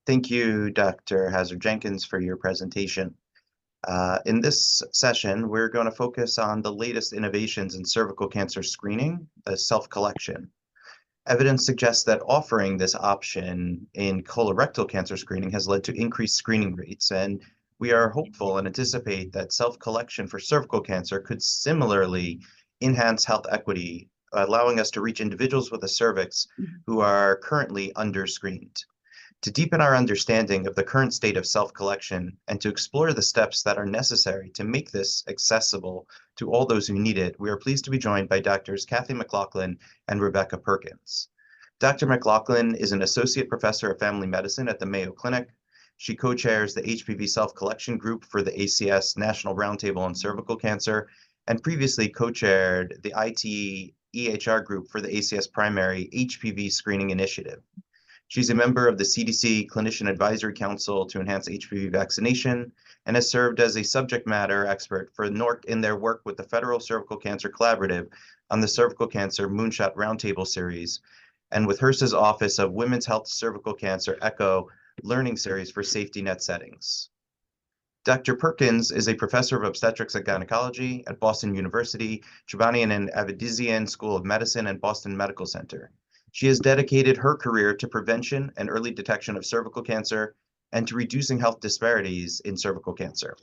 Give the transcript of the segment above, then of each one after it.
Thank you, Dr. Hazard-Jenkins, for your presentation. In this session, we're going to focus on the latest innovations in cervical cancer screening, the self-collection. Evidence suggests that offering this option in colorectal cancer screening has led to increased screening rates, and we are hopeful and anticipate that self-collection for cervical cancer could similarly enhance health equity, allowing us to reach individuals with a cervix who are currently under-screened. To deepen our understanding of the current state of self-collection and to explore the steps that are necessary to make this accessible to all those who need it, we are pleased to be joined by Doctors Kathy MacLaughlin and Rebecca Perkins. Dr. MacLaughlin is an associate professor of family medicine at the Mayo Clinic. She co-chairs the HPV self-collection group for the ACS National Roundtable on Cervical Cancer and previously co-chaired the IT EHR group for the ACS Primary HPV Screening Initiative. She's a member of the CDC Clinician Advisory Council to enhance HPV vaccination and has served as a subject matter expert for NORC in their work with the Federal Cervical Cancer Collaborative on the Cervical Cancer Moonshot Roundtable Series and with HRSA's Office of Women's Health Cervical Cancer ECHO Learning Series for safety net settings. Dr. Perkins is a professor of obstetrics and gynecology at Boston University, Chobanian and Avedisian School of Medicine and Boston Medical Center. She has dedicated her career to prevention and early detection of cervical cancer and to reducing health disparities in cervical cancer.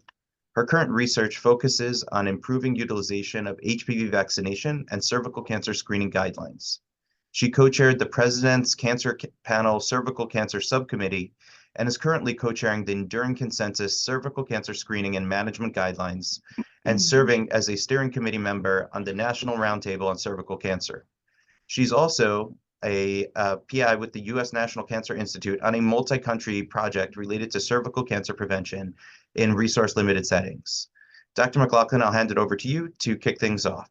Her current research focuses on improving utilization of HPV vaccination and cervical cancer screening guidelines. She co-chaired the President's Cancer Panel Cervical Cancer Subcommittee and is currently co-chairing the Enduring Consensus Cervical Cancer Screening and Management Guidelines and serving as a steering committee member on the National Roundtable on Cervical Cancer. She's also a PI with the U.S. National Cancer Institute on a multi-country project related to cervical cancer prevention in resource-limited settings. Dr. MacLaughlin, I'll hand it over to you to kick things off.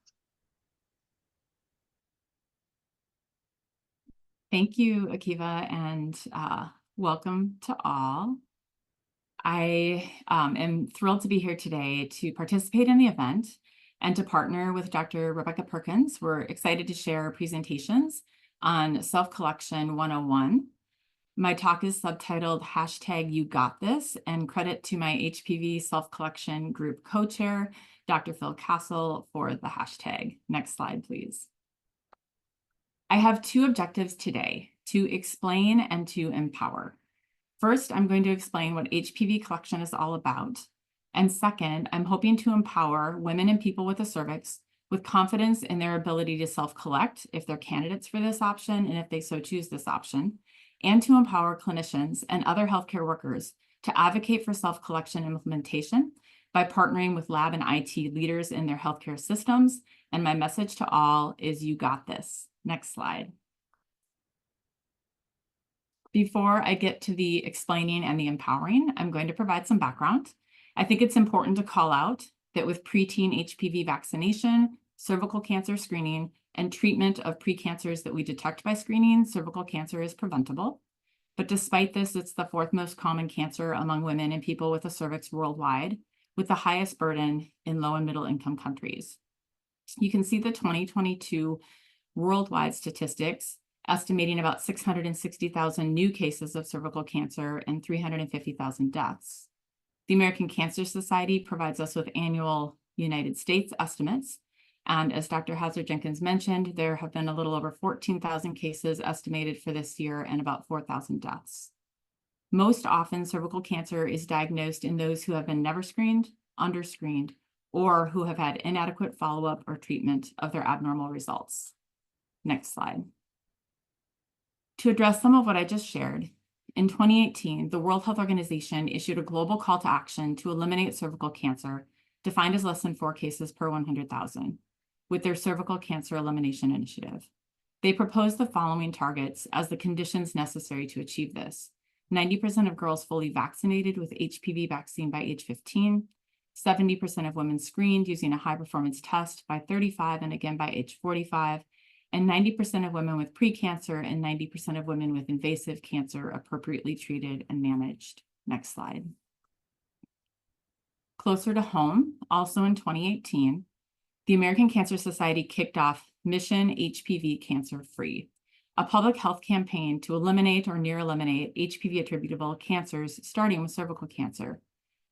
Thank you, Akiva, and welcome to all. I am thrilled to be here today to participate in the event and to partner with Dr. Rebecca Perkins. We're excited to share presentations on Self-Collection 101. My talk is subtitled #YouGotThis, and credit to my HPV self-collection group co-chair, Dr. Phil Castle, for the hashtag. Next slide, please. I have two objectives today: to explain and to empower. First, I'm going to explain what HPV collection is all about. And second, I'm hoping to empower women and people with a cervix with confidence in their ability to self-collect if they're candidates for this option and if they so choose this option, and to empower clinicians and other healthcare workers to advocate for self-collection implementation by partnering with lab and IT leaders in their healthcare systems. And my message to all is, you got this. Next slide. Before I get to the explaining and the empowering, I'm going to provide some background. I think it's important to call out that with preteen HPV vaccination, cervical cancer screening, and treatment of precancers that we detect by screening, cervical cancer is preventable. But despite this, it's the fourth most common cancer among women and people with a cervix worldwide, with the highest burden in low and middle income countries. You can see the 2022 worldwide statistics, estimating about 660,000 new cases of cervical cancer and 350,000 deaths. The American Cancer Society provides us with annual United States estimates. And as Dr. Hazard-Jenkins mentioned, there have been a little over 14,000 cases estimated for this year and about 4,000 deaths. Most often, cervical cancer is diagnosed in those who have been never screened, under-screened, or who have had inadequate follow-up or treatment of their abnormal results. Next slide. To address some of what I just shared, in 2018, the World Health Organization issued a global call to action to eliminate cervical cancer, defined as less than 4 cases per 100,000, with their Cervical Cancer Elimination Initiative. They proposed the following targets as the conditions necessary to achieve this: 90% of girls fully vaccinated with HPV vaccine by age 15, 70% of women screened using a high-performance test by 35 and again by age 45, and 90% of women with precancer and 90% of women with invasive cancer appropriately treated and managed. Next slide. Closer to home, also in 2018, the American Cancer Society kicked off Mission HPV Cancer Free, a public health campaign to eliminate or near eliminate HPV attributable cancers, starting with cervical cancer.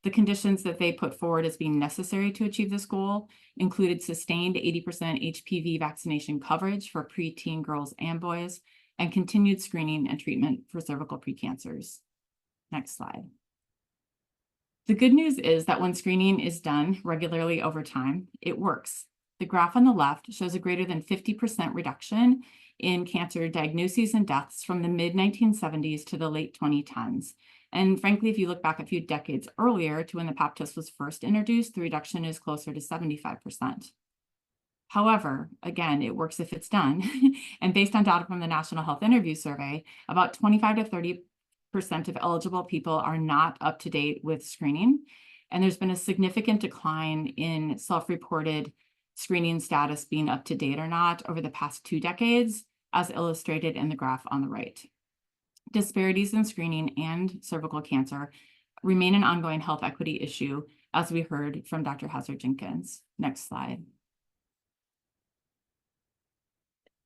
The conditions that they put forward as being necessary to achieve this goal included sustained 80% HPV vaccination coverage for preteen girls and boys, and continued screening and treatment for cervical precancers. Next slide. The good news is that when screening is done regularly over time, it works. The graph on the left shows a greater than 50% reduction in cancer diagnoses and deaths from the mid-1970s to the late 2010s. And frankly, if you look back a few decades earlier to when the Pap test was first introduced, the reduction is closer to 75%. However, again, it works if it's done. And based on data from the National Health Interview Survey, about 25 to 30% of eligible people are not up to date with screening. And there's been a significant decline in self-reported screening status being up to date or not over the past 2 decades, as illustrated in the graph on the right. Disparities in screening and cervical cancer remain an ongoing health equity issue, as we heard from Dr. Hazard-Jenkins. Next slide.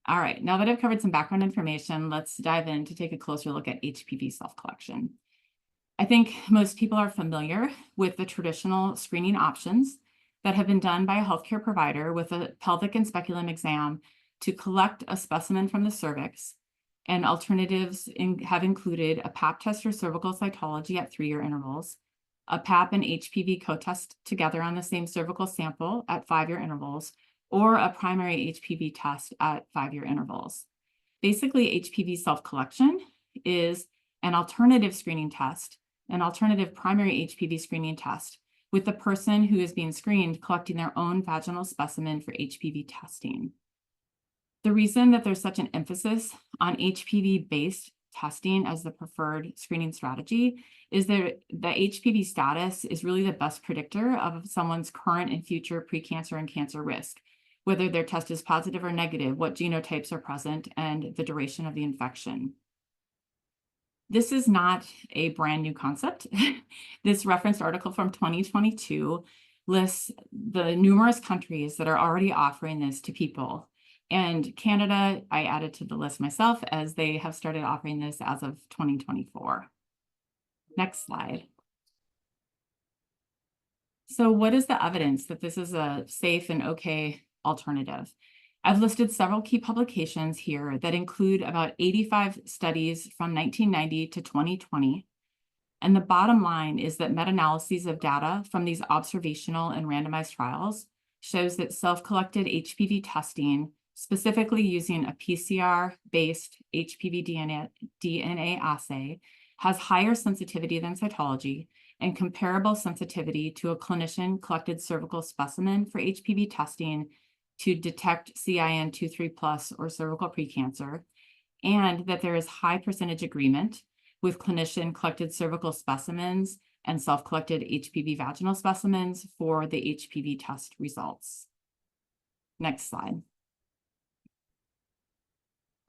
All right, now that I've covered some background information, let's dive in to take a closer look at HPV self-collection. I think most people are familiar with the traditional screening options that have been done by a healthcare provider with a pelvic and speculum exam to collect a specimen from the cervix, and alternatives have included a Pap test for cervical cytology at 3-year intervals, a Pap and HPV co-test together on the same cervical sample at 5-year intervals, or a primary HPV test at 5-year intervals. Basically, HPV self-collection is an alternative screening test, an alternative primary HPV screening test, with the person who is being screened collecting their own vaginal specimen for HPV testing. The reason that there's such an emphasis on HPV-based testing as the preferred screening strategy is that the HPV status is really the best predictor of someone's current and future precancer and cancer risk, whether their test is positive or negative, what genotypes are present, and the duration of the infection. This is not a brand new concept. This referenced article from 2022 lists the numerous countries that are already offering this to people. And Canada, I added to the list myself, as they have started offering this as of 2024. Next slide. So what is the evidence that this is a safe and okay alternative? I've listed several key publications here that include about 85 studies from 1990 to 2020. And the bottom line is that meta-analyses of data from these observational and randomized trials shows that self-collected HPV testing, specifically using a PCR-based HPV DNA assay, has higher sensitivity than cytology and comparable sensitivity to a clinician-collected cervical specimen for HPV testing to detect CIN23+ or cervical precancer, and that there is high percentage agreement with clinician-collected cervical specimens and self-collected HPV vaginal specimens for the HPV test results. Next slide.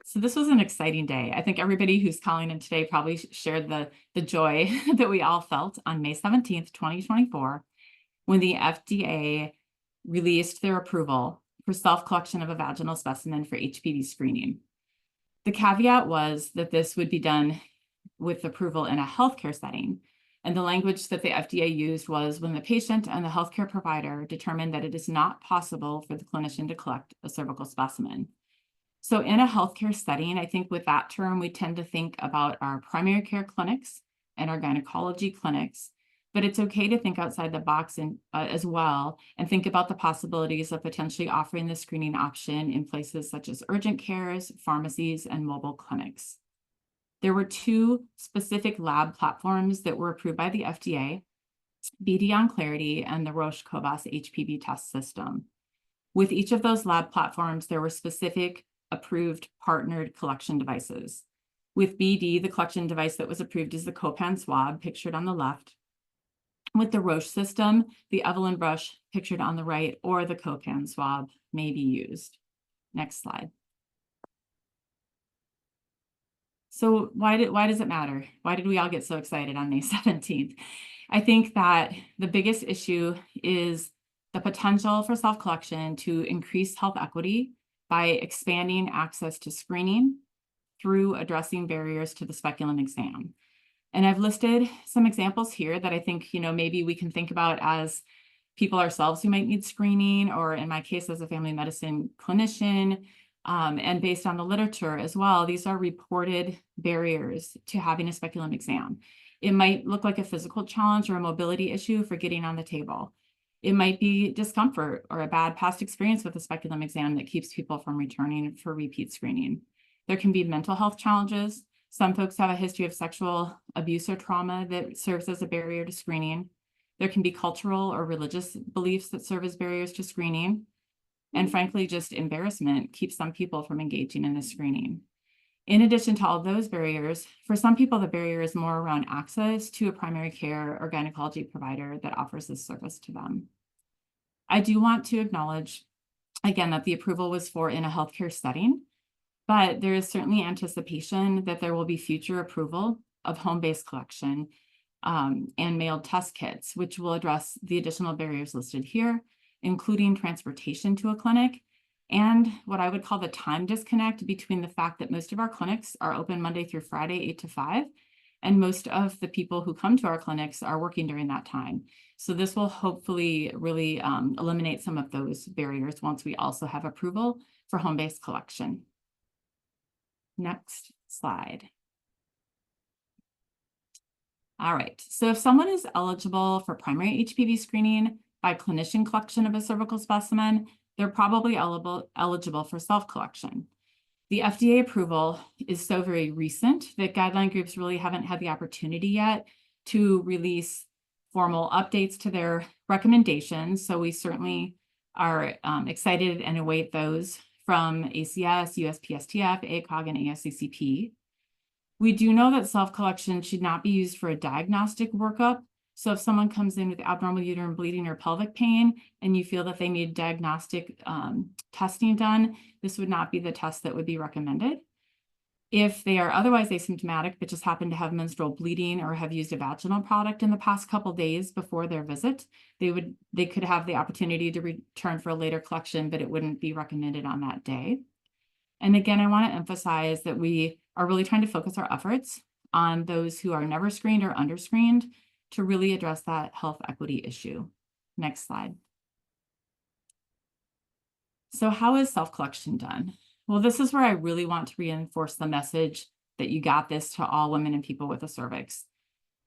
So this was an exciting day. I think everybody who's calling in today probably shared the joy that we all felt on May 17th, 2024, when the FDA released their approval for self-collection of a vaginal specimen for HPV screening. The caveat was that this would be done with approval in a healthcare setting. And the language that the FDA used was when the patient and the healthcare provider determined that it is not possible for the clinician to collect a cervical specimen. So in a healthcare setting, I think with that term, we tend to think about our primary care clinics and our gynecology clinics, but it's okay to think outside the box as well, and think about the possibilities of potentially offering the screening option in places such as urgent cares, pharmacies, and mobile clinics. There were 2 specific lab platforms that were approved by the FDA, BD on Clarity and the Roche Cobas HPV test system. With each of those lab platforms, there were specific approved partnered collection devices. With BD, the collection device that was approved is the Copan swab, pictured on the left. With the Roche system, the Evelyn brush, pictured on the right, or the Copan swab may be used. Next slide. So why does it matter? Why did we all get so excited on May 17th? I think that the biggest issue is the potential for self-collection to increase health equity by expanding access to screening through addressing barriers to the speculum exam. And I've listed some examples here that I think, maybe we can think about as people ourselves who might need screening, or in my case, as a family medicine clinician, and based on the literature as well, these are reported barriers to having a speculum exam. It might look like a physical challenge or a mobility issue for getting on the table. It might be discomfort or a bad past experience with a speculum exam that keeps people from returning for repeat screening. There can be mental health challenges. Some folks have a history of sexual abuse or trauma that serves as a barrier to screening. There can be cultural or religious beliefs that serve as barriers to screening. And frankly, just embarrassment keeps some people from engaging in this screening. In addition to all those barriers, for some people, the barrier is more around access to a primary care or gynecology provider that offers this service to them. I do want to acknowledge, again, that the approval was for in a healthcare setting, but there is certainly anticipation that there will be future approval of home-based collection and mailed test kits, which will address the additional barriers listed here, including transportation to a clinic, and what I would call the time disconnect between the fact that most of our clinics are open Monday through Friday, 8 to 5, and most of the people who come to our clinics are working during that time. So this will hopefully really eliminate some of those barriers once we also have approval for home-based collection. Next slide. All right, so if someone is eligible for primary HPV screening by clinician collection of a cervical specimen, they're probably eligible for self-collection. The FDA approval is so very recent that guideline groups really haven't had the opportunity yet to release formal updates to their recommendations. So we certainly are excited and await those from ACS, USPSTF, ACOG, and ASCCP. We do know that self-collection should not be used for a diagnostic workup. So if someone comes in with abnormal uterine bleeding or pelvic pain, and you feel that they need diagnostic testing done, this would not be the test that would be recommended. If they are otherwise asymptomatic, but just happen to have menstrual bleeding or have used a vaginal product in the past couple days before their visit, they could have the opportunity to return for a later collection, but it wouldn't be recommended on that day. And again, I want to emphasize that we are really trying to focus our efforts on those who are never screened or underscreened to really address that health equity issue. Next slide. So how is self-collection done? Well, this is where I really want to reinforce the message that you got this to all women and people with a cervix.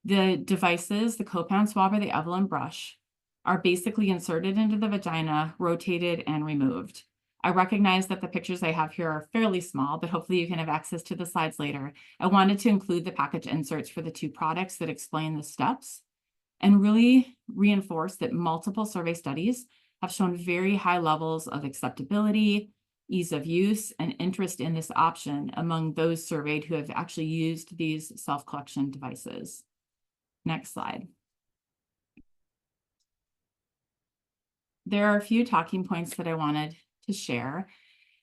The devices, the Copan swab or the Evelyn brush, are basically inserted into the vagina, rotated, and removed. I recognize that the pictures I have here are fairly small, but hopefully you can have access to the slides later. I wanted to include the package inserts for the two products that explain the steps and really reinforce that multiple survey studies have shown very high levels of acceptability, ease of use, and interest in this option among those surveyed who have actually used these self-collection devices. Next slide. There are a few talking points that I wanted to share.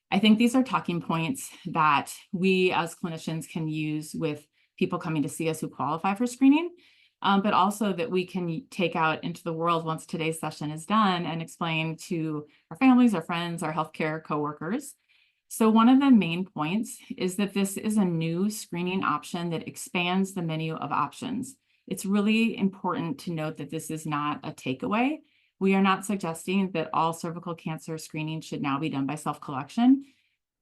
I think these are talking points that we as clinicians can use with people coming to see us who qualify for screening, but also that we can take out into the world once today's session is done and explain to our families, our friends, our healthcare coworkers. So one of the main points is that this is a new screening option that expands the menu of options. It's really important to note that this is not a takeaway. We are not suggesting that all cervical cancer screening should now be done by self-collection.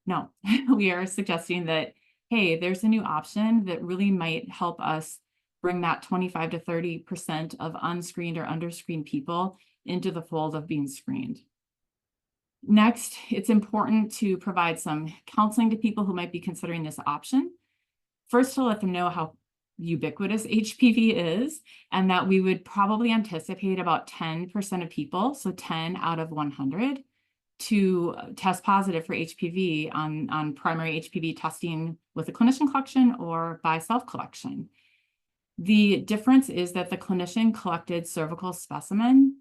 No, we are suggesting that, hey, there's a new option that really might help us bring that 25 to 30% of unscreened or underscreened people into the fold of being screened. Next, it's important to provide some counseling to people who might be considering this option. First, to let them know how ubiquitous HPV is, and that we would probably anticipate about 10% of people, so 10 out of 100, to test positive for HPV on primary HPV testing with a clinician collection or by self-collection. The difference is that the clinician collected cervical specimen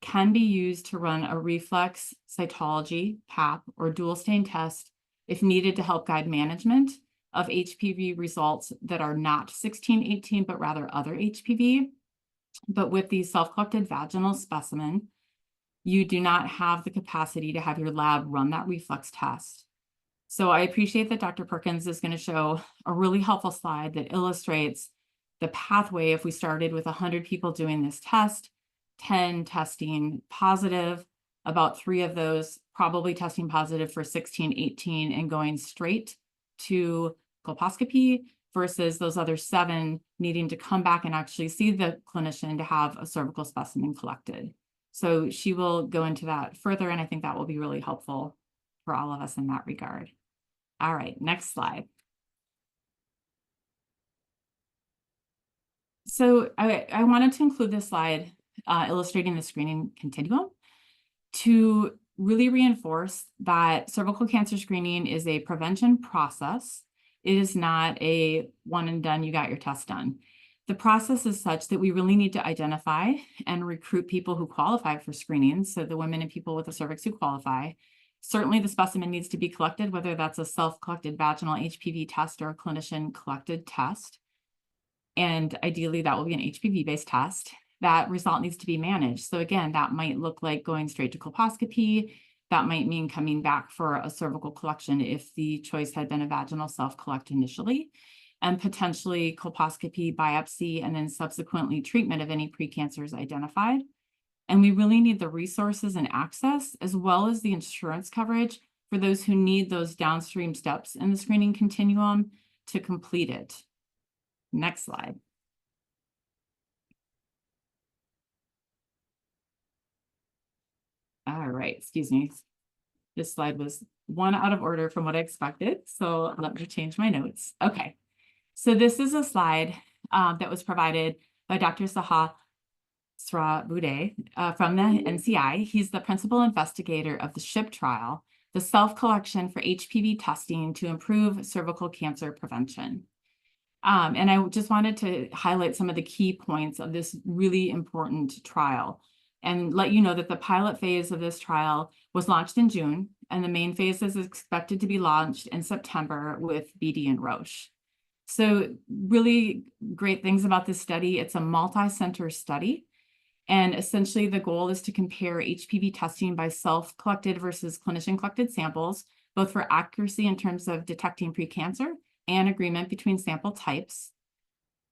can be used to run a reflex cytology, PAP, or dual stain test if needed to help guide management of HPV results that are not 16/18, but rather other HPV. But with the self-collected vaginal specimen, you do not have the capacity to have your lab run that reflex test. So I appreciate that Dr. Perkins is going to show a really helpful slide that illustrates the pathway if we started with 100 people doing this test, 10 testing positive, about 3 of those probably testing positive for 16, 18, and going straight to colposcopy versus those other 7 needing to come back and actually see the clinician to have a cervical specimen collected. So she will go into that further, and I think that will be really helpful for all of us in that regard. All right, next slide. So I wanted to include this slide illustrating the screening continuum to really reinforce that cervical cancer screening is a prevention process. It is not a one and done, you got your test done. The process is such that we really need to identify and recruit people who qualify for screening. So the women and people with the cervix who qualify. Certainly the specimen needs to be collected, whether that's a self-collected vaginal HPV test or a clinician-collected test. And ideally, that will be an HPV-based test. That result needs to be managed. So again, that might look like going straight to colposcopy. That might mean coming back for a cervical collection if the choice had been a vaginal self-collect initially, and potentially colposcopy, biopsy, and then subsequently treatment of any precancers identified. And we really need the resources and access, as well as the insurance coverage for those who need those downstream steps in the screening continuum to complete it. Next slide. All right, excuse me. This slide was one out of order from what I expected, so let me change my notes. Okay, so this is a slide that was provided by Dr. Saha Sra-Bude from the NCI. He's the principal investigator of the SHIP trial, the self-collection for HPV testing to improve cervical cancer prevention. And I just wanted to highlight some of the key points of this really important trial and let you know that the pilot phase of this trial was launched in June, and the main phase is expected to be launched in September with BD and Roche. So really great things about this study. It's a multi-center study. And essentially the goal is to compare HPV testing by self-collected versus clinician-collected samples, both for accuracy in terms of detecting precancer and agreement between sample types.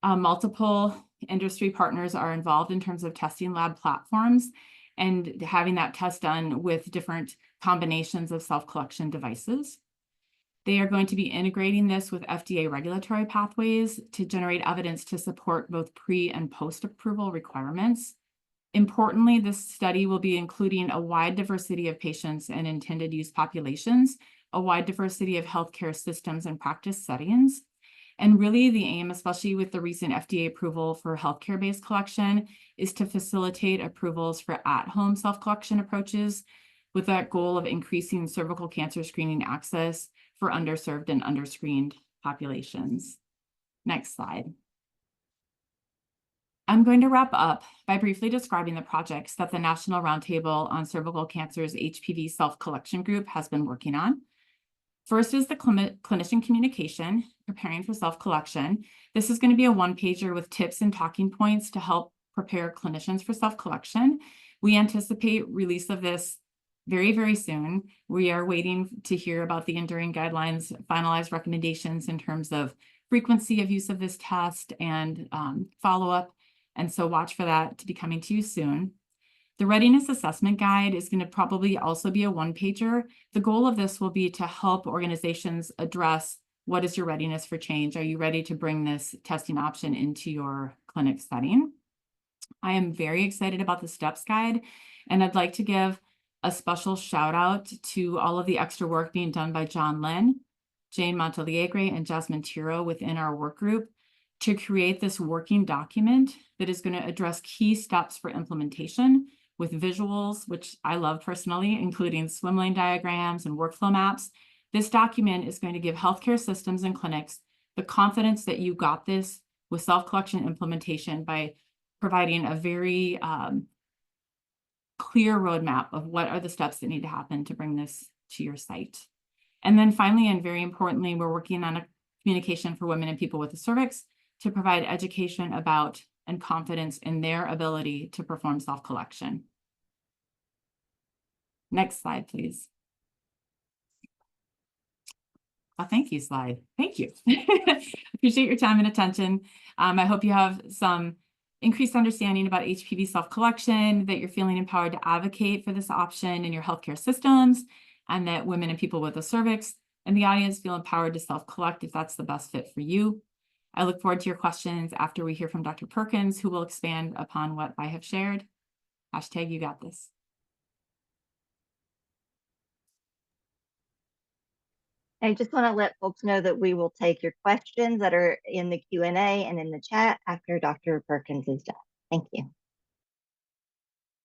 Multiple industry partners are involved in terms of testing lab platforms and having that test done with different combinations of self-collection devices. They are going to be integrating this with FDA regulatory pathways to generate evidence to support both pre- and post-approval requirements. Importantly, this study will be including a wide diversity of patients and intended use populations, a wide diversity of healthcare systems and practice settings. And really the aim, especially with the recent FDA approval for healthcare-based collection, is to facilitate approvals for at-home self-collection approaches with that goal of increasing cervical cancer screening access for underserved and underscreened populations. Next slide. I'm going to wrap up by briefly describing the projects that the National Roundtable on Cervical Cancer's HPV Self-Collection Group has been working on. First is the clinician communication, preparing for self-collection. This is going to be a one-pager with tips and talking points to help prepare clinicians for self-collection. We anticipate release of this very, very soon. We are waiting to hear about the enduring guidelines, finalized recommendations in terms of frequency of use of this test and follow-up. And so watch for that to be coming to you soon. The readiness assessment guide is going to probably also be a one-pager. The goal of this will be to help organizations address what is your readiness for change. Are you ready to bring this testing option into your clinic setting? I am very excited about the STEPS guide, and I'd like to give a special shout out to all of the extra work being done by John Lynn, Jane Montaliegre, and Jasmine Tiro within our work group to create this working document that is going to address key steps for implementation with visuals, which I love personally, including swim lane diagrams and workflow maps. This document is going to give healthcare systems and clinics the confidence that you got this with self-collection implementation by providing a very clear roadmap of what are the steps that need to happen to bring this to your site. And then finally, and very importantly, we're working on a communication for women and people with the cervix to provide education about and confidence in their ability to perform self-collection. Next slide, please. a thank you slide. Thank you. Appreciate your time and attention. I hope you have some increased understanding about HPV self-collection, that you're feeling empowered to advocate for this option in your healthcare systems, and that women and people with a cervix in the audience feel empowered to self-collect if that's the best fit for you. I look forward to your questions after we hear from Dr. Perkins, who will expand upon what I have shared. Hashtag you got this. I just want to let folks know that we will take your questions that are in the Q&A and in the chat after Dr. Perkins is done. Thank you.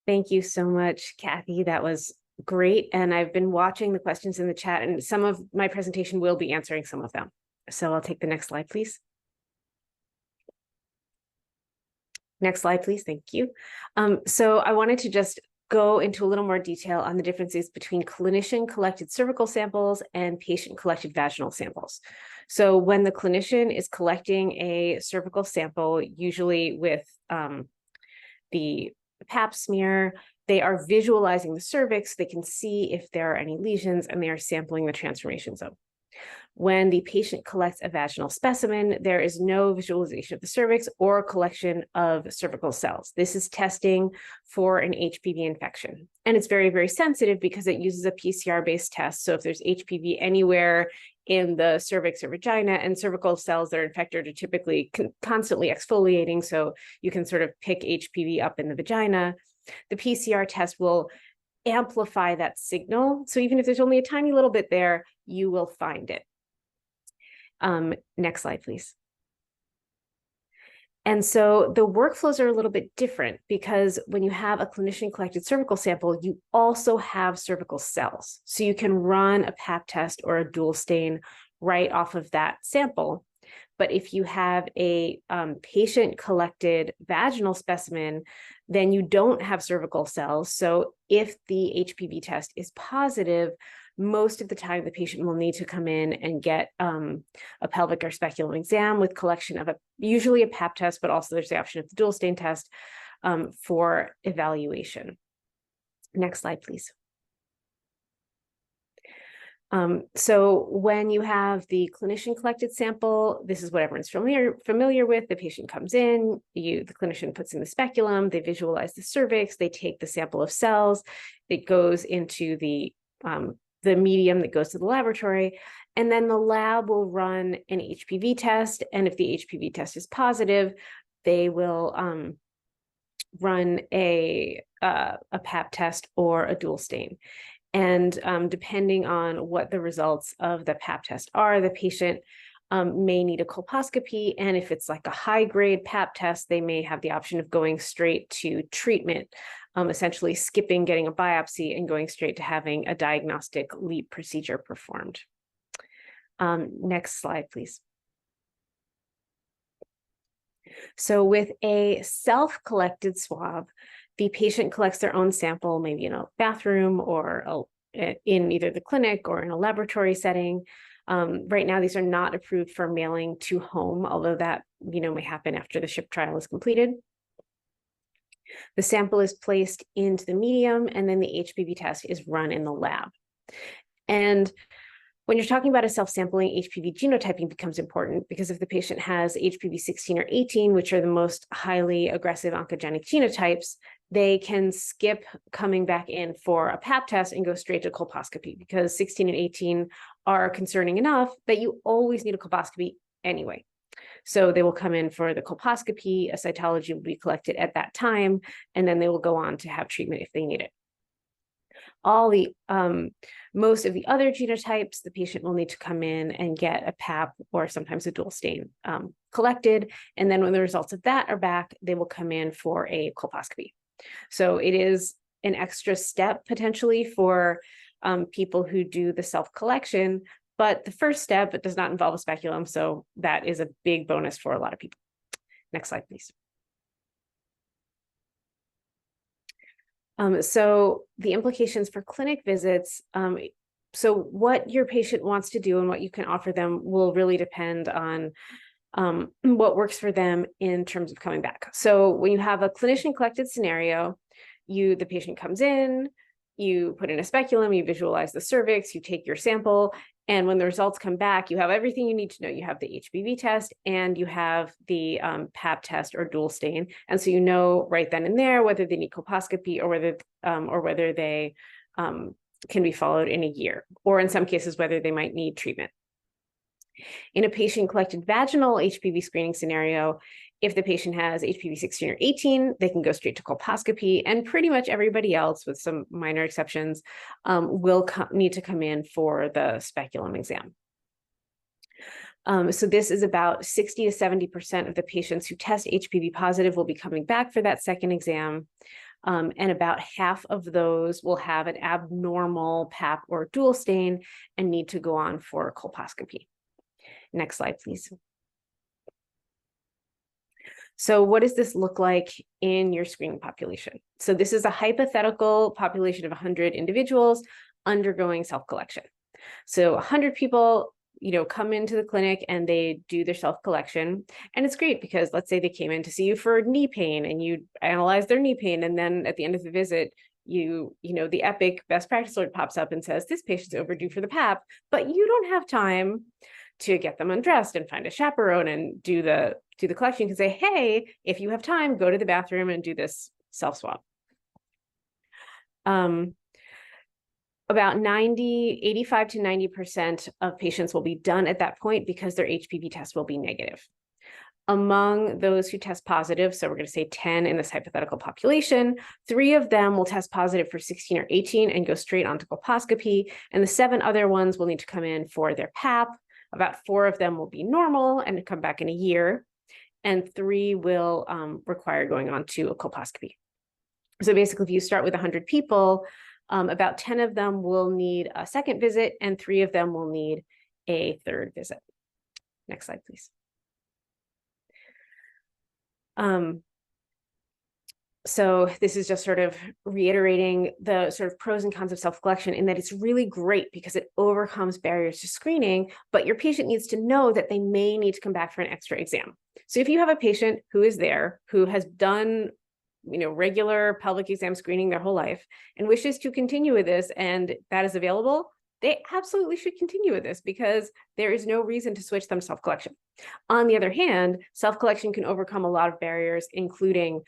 Thank you so much, Kathy. That was great. And I've been watching the questions in the chat, and some of my presentation will be answering some of them. So I'll take the next slide, please. Next slide, please. Thank you. So I wanted to just go into a little more detail on the differences between clinician-collected cervical samples and patient-collected vaginal samples. So when the clinician is collecting a cervical sample, usually with the Pap smear, they are visualizing the cervix, they can see if there are any lesions, and they are sampling the transformation zone. When the patient collects a vaginal specimen, there is no visualization of the cervix or collection of cervical cells. This is testing for an HPV infection. And it's very, very sensitive because it uses a PCR-based test. So if there's HPV anywhere in the cervix or vagina, and cervical cells that are infected are typically constantly exfoliating, so you can sort of pick HPV up in the vagina, the PCR test will amplify that signal. So even if there's only a tiny little bit there, you will find it. Next slide, please. And so the workflows are a little bit different because when you have a clinician collected cervical sample, you also have cervical cells. So you can run a Pap test or a dual stain right off of that sample. But if you have a patient collected vaginal specimen, then you don't have cervical cells. So if the HPV test is positive, most of the time the patient will need to come in and get a pelvic or speculum exam with collection of usually a Pap test, but also there's the option of the dual stain test for evaluation. Next slide, please. So when you have the clinician collected sample, this is what everyone's familiar with. The patient comes in, the clinician puts in the speculum, they visualize the cervix, they take the sample of cells, it goes into the medium that goes to the laboratory, and then the lab will run an HPV test. And if the HPV test is positive, they will run a Pap test or a dual stain. And depending on what the results of the Pap test are, the patient may need a colposcopy. And if it's like a high-grade Pap test, they may have the option of going straight to treatment, essentially skipping getting a biopsy and going straight to having a diagnostic LEEP procedure performed. Next slide, please. So with a self-collected swab, the patient collects their own sample, maybe in a bathroom or in either the clinic or in a laboratory setting. Right now, these are not approved for mailing to home, although that may happen after the SHIP trial is completed. The sample is placed into the medium, and then the HPV test is run in the lab. And when you're talking about a self-sampling, HPV genotyping becomes important because if the patient has HPV 16 or 18, which are the most highly aggressive oncogenic genotypes, they can skip coming back in for a Pap test and go straight to colposcopy because 16 and 18 are concerning enough that you always need a colposcopy anyway. So they will come in for the colposcopy, a cytology will be collected at that time, and then they will go on to have treatment if they need it. Most of the other genotypes, the patient will need to come in and get a Pap or sometimes a dual stain collected. And then when the results of that are back, they will come in for a colposcopy. So it is an extra step potentially for people who do the self-collection, but the first step, it does not involve a speculum. So that is a big bonus for a lot of people. Next slide, please. So the implications for clinic visits, so what your patient wants to do and what you can offer them will really depend on what works for them in terms of coming back. So when you have a clinician collected scenario, the patient comes in, you put in a speculum, you visualize the cervix, you take your sample, And when the results come back, you have everything you need to know. You have the HPV test and you have the Pap test or dual stain. And so you know right then and there whether they need colposcopy or whether they can be followed in a year, or in some cases, whether they might need treatment. In a patient-collected vaginal HPV screening scenario, if the patient has HPV 16 or 18, they can go straight to colposcopy, and pretty much everybody else, with some minor exceptions, will need to come in for the speculum exam. So this is about 60 to 70% of the patients who test HPV positive will be coming back for that second exam. And about half of those will have an abnormal Pap or dual stain and need to go on for colposcopy. Next slide, please. So what does this look like in your screening population? So this is a hypothetical population of 100 individuals undergoing self-collection. So 100 people, come into the clinic and they do their self-collection. And it's great because let's say they came in to see you for knee pain and you analyze their knee pain. And then at the end of the visit, the EPIC best practice alert pops up and says, this patient's overdue for the Pap, but you don't have time to get them undressed and find a chaperone and do the collection. You can say, hey, if you have time, go to the bathroom and do this self-swab. About 85 to 90% of patients will be done at that point because their HPV test will be negative. Among those who test positive, so we're going to say 10 in this hypothetical population, 3 of them will test positive for 16 or 18 and go straight onto colposcopy, and the 7 other ones will need to come in for their Pap. About 4 of them will be normal and come back in a year, and 3 will require going on to a colposcopy. So basically, if you start with 100 people, about 10 of them will need a second visit, and 3 of them will need a third visit. Next slide, please. So this is just sort of reiterating the sort of pros and cons of self-collection, in that it's really great because it overcomes barriers to screening, but your patient needs to know that they may need to come back for an extra exam. So if you have a patient who is there, who has done regular pelvic exam screening their whole life and wishes to continue with this, and that is available, they absolutely should continue with this because there is no reason to switch them to self-collection. On the other hand, self-collection can overcome a lot of barriers, including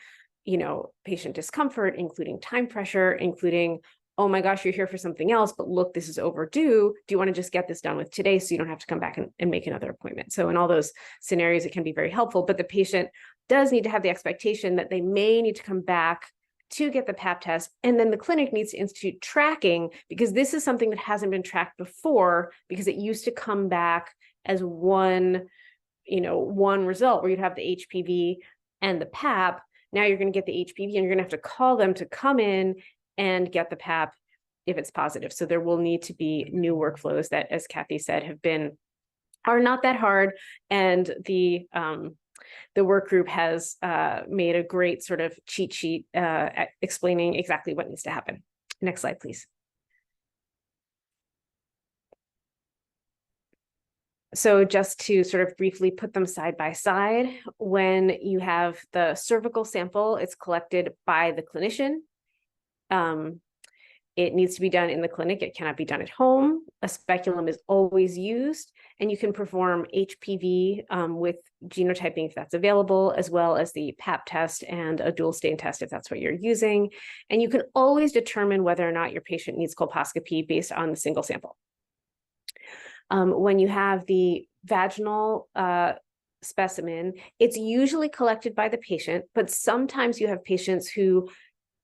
patient discomfort, including time pressure, including, oh my gosh, you're here for something else, but look, this is overdue. Do you want to just get this done with today so you don't have to come back and make another appointment? So in all those scenarios, it can be very helpful, but the patient does need to have the expectation that they may need to come back to get the Pap test, and then the clinic needs to institute tracking, because this is something that hasn't been tracked before, because it used to come back as one result where you'd have the HPV and the Pap. Now you're going to get the HPV and you're going to have to call them to come in and get the Pap if it's positive. So there will need to be new workflows that, as Kathy said, are not that hard. And the work group has made a great sort of cheat sheet explaining exactly what needs to happen. Next slide, please. So just to sort of briefly put them side by side, when you have the cervical sample, it's collected by the clinician. It needs to be done in the clinic. It cannot be done at home. A speculum is always used, and you can perform HPV with genotyping if that's available, as well as the Pap test and a dual stain test if that's what you're using. And you can always determine whether or not your patient needs colposcopy based on the single sample. When you have the vaginal specimen, it's usually collected by the patient, but sometimes you have patients who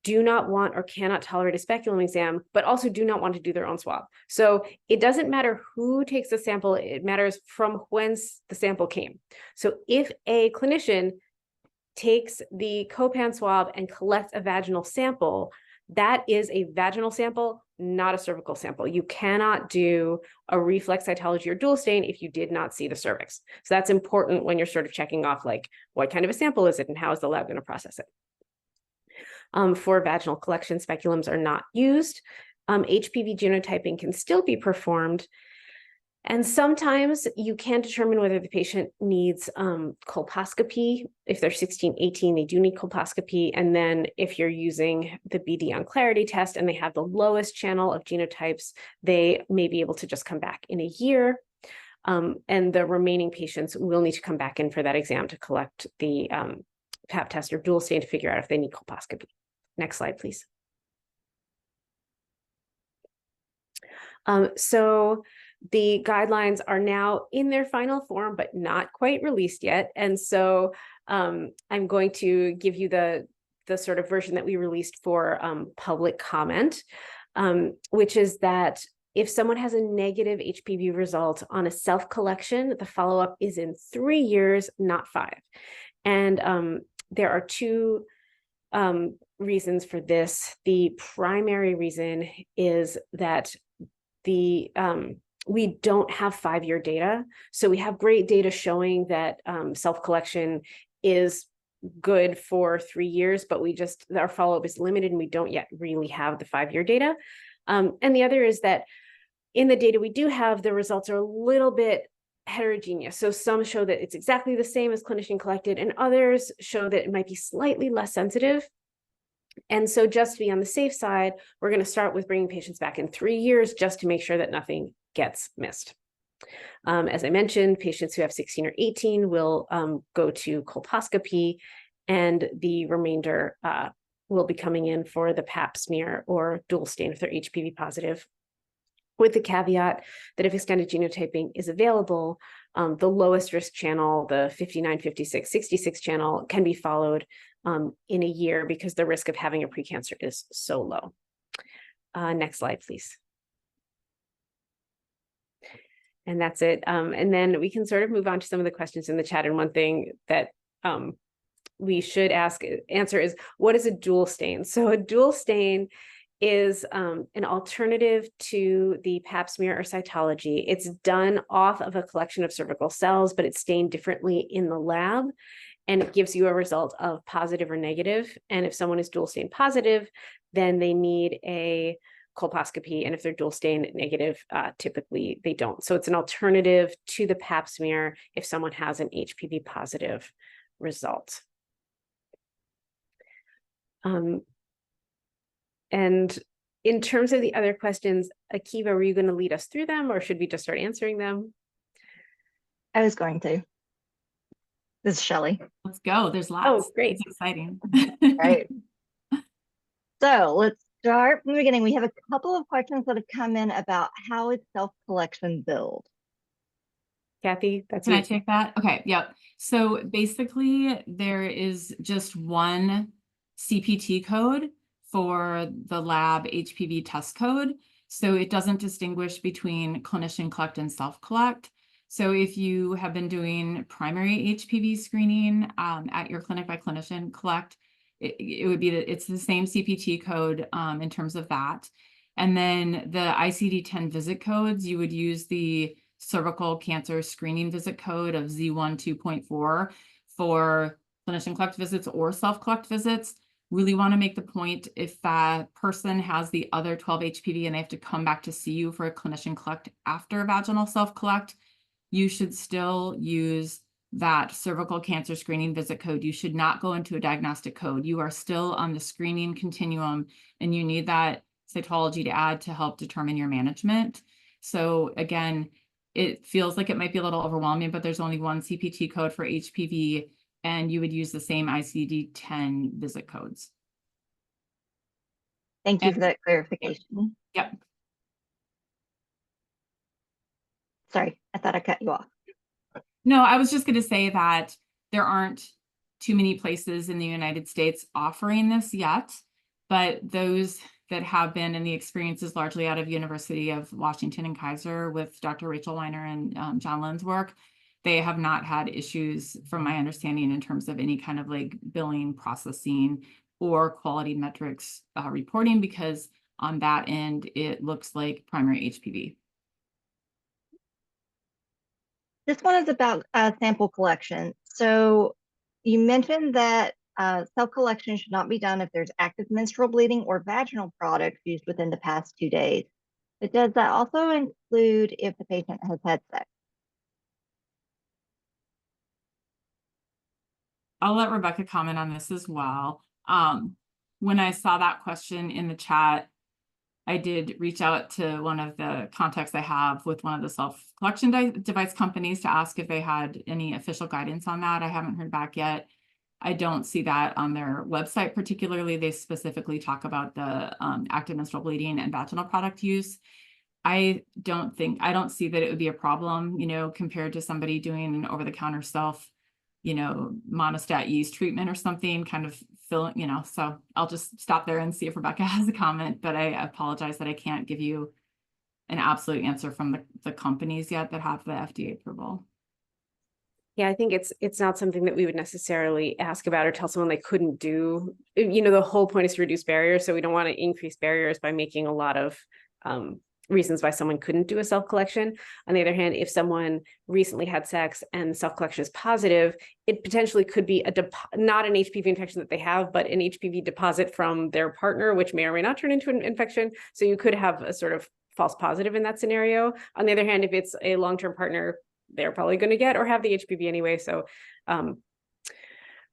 do not want or cannot tolerate a speculum exam, but also do not want to do their own swab. So it doesn't matter who takes the sample, it matters from whence the sample came. So if a clinician takes the Copan swab and collects a vaginal sample, that is a vaginal sample, not a cervical sample. You cannot do a reflex cytology or dual stain if you did not see the cervix. So that's important when you're sort of checking off, like, what kind of a sample is it and how is the lab going to process it? For vaginal collection, speculums are not used. HPV genotyping can still be performed. And sometimes you can determine whether the patient needs colposcopy. If they're 16, 18, they do need colposcopy. And then if you're using the BD on Clarity test and they have the lowest channel of genotypes, they may be able to just come back in a year. And the remaining patients will need to come back in for that exam to collect the pap test or dual stain to figure out if they need colposcopy. Next slide, please. So the guidelines are now in their final form, but not quite released yet. And so I'm going to give you the sort of version that we released for public comment, which is that if someone has a negative HPV result on a self-collection, the follow-up is in 3 years, not 5. And there are two reasons for this. The primary reason is that we don't have 5-year data. So we have great data showing that self-collection is good for 3 years, but our follow-up is limited and we don't yet really have the 5-year data. And the other is that in the data we do have, the results are a little bit heterogeneous. So some show that it's exactly the same as clinician collected, and others show that it might be slightly less sensitive. And so just to be on the safe side, we're going to start with bringing patients back in 3 years just to make sure that nothing gets missed. As I mentioned, patients who have 16 or 18 will go to colposcopy, and the remainder will be coming in for the pap smear or dual stain if they're HPV positive, with the caveat that if extended genotyping is available, the lowest risk channel, the 59, 56, 66 channel, can be followed in a year because the risk of having a precancer is so low. Next slide, please. And that's it. And then we can sort of move on to some of the questions in the chat. And one thing that we should answer is, what is a dual stain? So a dual stain is an alternative to the pap smear or cytology. It's done off of a collection of cervical cells, but it's stained differently in the lab, and it gives you a result of positive or negative. And if someone is dual stain positive, then they need a colposcopy, and if they're dual stain negative, typically they don't. So it's an alternative to the pap smear if someone has an HPV positive result. And in terms of the other questions, Akiva, were you going to lead us through them, or should we just start answering them? I was going to. This is Shelley. Let's go. There's lots. Oh, great. It's exciting. Right. So let's start from the beginning. We have a couple of questions that have come in about how is self-collection billed? Kathy, that's Can you. I take that? Okay, yep. So basically, there is just one CPT code for the lab HPV test code. So it doesn't distinguish between clinician collect and self-collect. So if you have been doing primary HPV screening at your clinic by clinician collect, it would be that it's the same CPT code in terms of that. And then the ICD-10 visit codes, you would use the cervical cancer screening visit code of Z1 2.4 for clinician collect visits or self-collect visits. Really want to make the point, if that person has the other 12 HPV and they have to come back to see you for a clinician collect after vaginal self-collect, you should still use that cervical cancer screening visit code. You should not go into a diagnostic code. You are still on the screening continuum, and you need that cytology to add to help determine your management. So again, it feels like it might be a little overwhelming, but there's only one CPT code for HPV, and you would use the same ICD-10 visit codes. Thank you for that clarification. Yep. Sorry, I thought I cut you off. No, I was just going to say that there aren't too many places in the United States offering this yet, but those that have been, and the experience is largely out of University of Washington and Kaiser with Dr. Rachel Weiner and John Lynn's work, they have not had issues, from my understanding, in terms of any kind of like billing, processing, or quality metrics reporting, because on that end, it looks like primary HPV. This one is about sample collection. So you mentioned that self-collection should not be done if there's active menstrual bleeding or vaginal products used within the past 2 days. But does that also include if the patient has had sex? I'll let Rebecca comment on this as well. When I saw that question in the chat, I did reach out to one of the contacts I have with one of the self-collection device companies to ask if they had any official guidance on that. I haven't heard back yet. I don't see that on their website particularly. They specifically talk about the active menstrual bleeding and vaginal product use. I don't see that it would be a problem, you know, compared to somebody doing an over-the-counter self, you know, monostat yeast treatment or something, kind of filling, you know. So I'll just stop there and see if Rebecca has a comment, but I apologize that I can't give you an absolute answer from the companies yet that have the FDA approval. Yeah, I think it's not something that we would necessarily ask about or tell someone they couldn't do. You know, the whole point is to reduce barriers, so we don't want to increase barriers by making a lot of reasons why someone couldn't do a self-collection. On the other hand, if someone recently had sex and self-collection is positive, it potentially could be not an HPV infection that they have, but an HPV deposit from their partner, which may or may not turn into an infection. So you could have a sort of false positive in that scenario. On the other hand, if it's a long-term partner, they're probably going to get or have the HPV anyway. So, and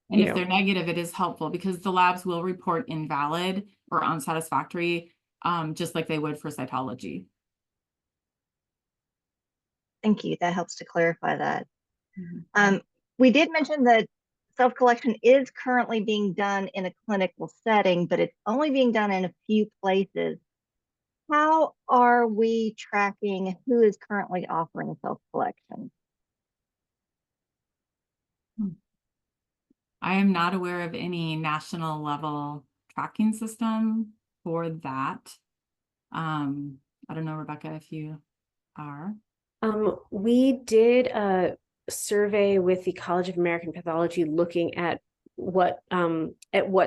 if they're negative, it is helpful because the labs will report invalid or unsatisfactory, just like they would for cytology. Thank you. That helps to clarify that. Mm-hmm. We did mention that self-collection is currently being done in a clinical setting, but it's only being done in a few places. How are we tracking who is currently offering self-collection? I am not aware of any national level tracking system for that. I don't know, Rebecca, if you are. We did a survey with the College of American Pathology looking at what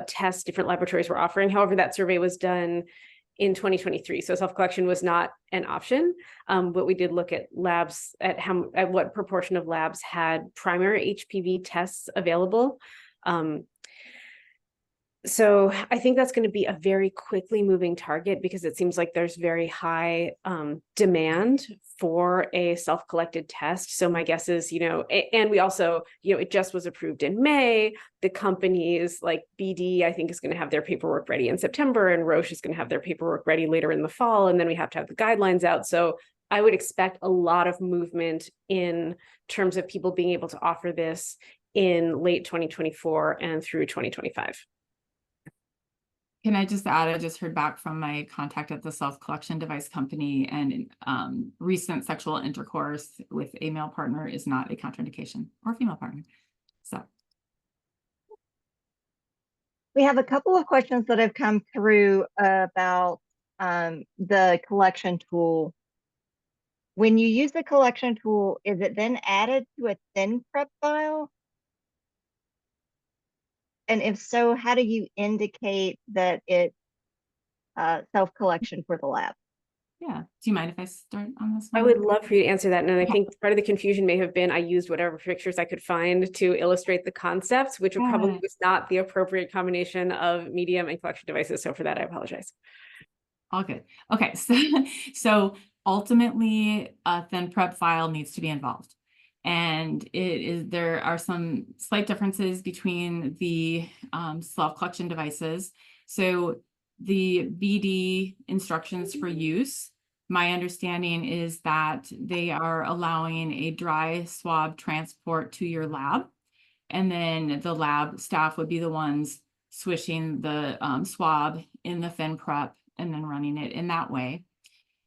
tests different laboratories were offering. However, that survey was done in 2023, so self-collection was not an option. But we did look at labs, at what proportion of labs had primary HPV tests available. So I think that's going to be a very quickly moving target because it seems like there's very high demand for a self-collected test. So my guess is, you know, and we also, you know, it just was approved in May. The companies like BD, I think, is going to have their paperwork ready in September, and Roche is going to have their paperwork ready later in the fall. And then we have to have the guidelines out. So I would expect a lot of movement in terms of people being able to offer this in late 2024 and through 2025. Can I just add, I just heard back from my contact at the self-collection device company, and recent sexual intercourse with a male partner is not a contraindication, or female partner. So we have a couple of questions that have come through about the collection tool. When you use the collection tool, is it then added to a thin prep file? And if so, how do you indicate that it's self-collection for the lab? yeah, do you mind if I start on this one? I would love for you to answer that. And I think part of the confusion may have been I used whatever pictures I could find to illustrate the concepts, which probably was not the appropriate combination of medium and collection devices. So for that, I apologize. All good. Okay, so ultimately, a thin prep file needs to be involved. And there are some slight differences between the self-collection devices. So the BD instructions for use, my understanding is that they are allowing a dry swab transport to your lab. And then the lab staff would be the ones swishing the swab in the thin prep and then running it in that way.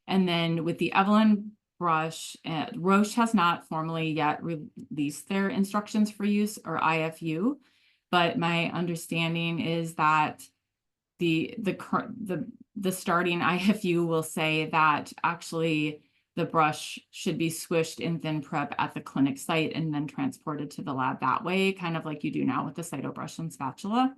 And then with the Evelyn brush, Roche has not formally yet released their instructions for use, or IFU, but my understanding is that the starting IFU will say that actually the brush should be swished in thin prep at the clinic site and then transported to the lab that way, kind of like you do now with the cyto brush and spatula.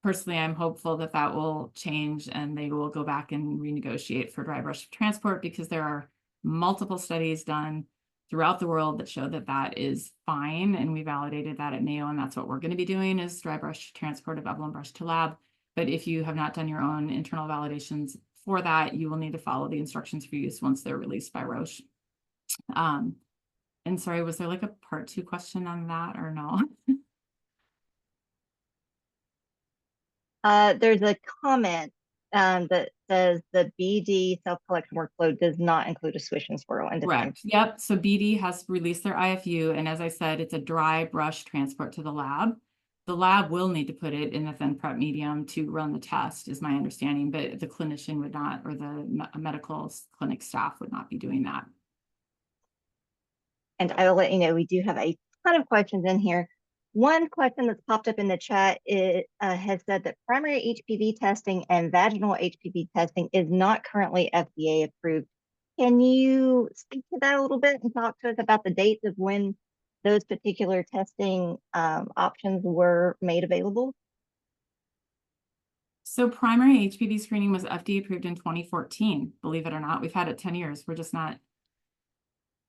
Personally, I'm hopeful that that will change and they will go back and renegotiate for dry brush transport, because there are multiple studies done throughout the world that show that that is fine. And we validated that at Mayo, and that's what we're going to be doing, is dry brush transport of Evelyn brush to lab. But if you have not done your own internal validations, for that, you will need to follow the instructions for use once they're released by Roche. And sorry, was there like a part 2 question on that or no? There's a comment that says the BD self-collection workflow does not include a swish and swirl and Correct. Yep. So BD has released their IFU, and as I said, it's a dry brush transport to the lab. The lab will need to put it in the thin prep medium to run the test, is my understanding, but the clinician would not, or the medical clinic staff would not be doing that. And I will let you know, we do have a ton of questions in here. One question that's popped up in the chat has said that primary HPV testing and vaginal HPV testing is not currently FDA approved. Can you speak to that a little bit and talk to us about the dates of when those particular testing options were made available? So primary HPV screening was FDA approved in 2014, believe it or not. We've had it 10 years. We're just not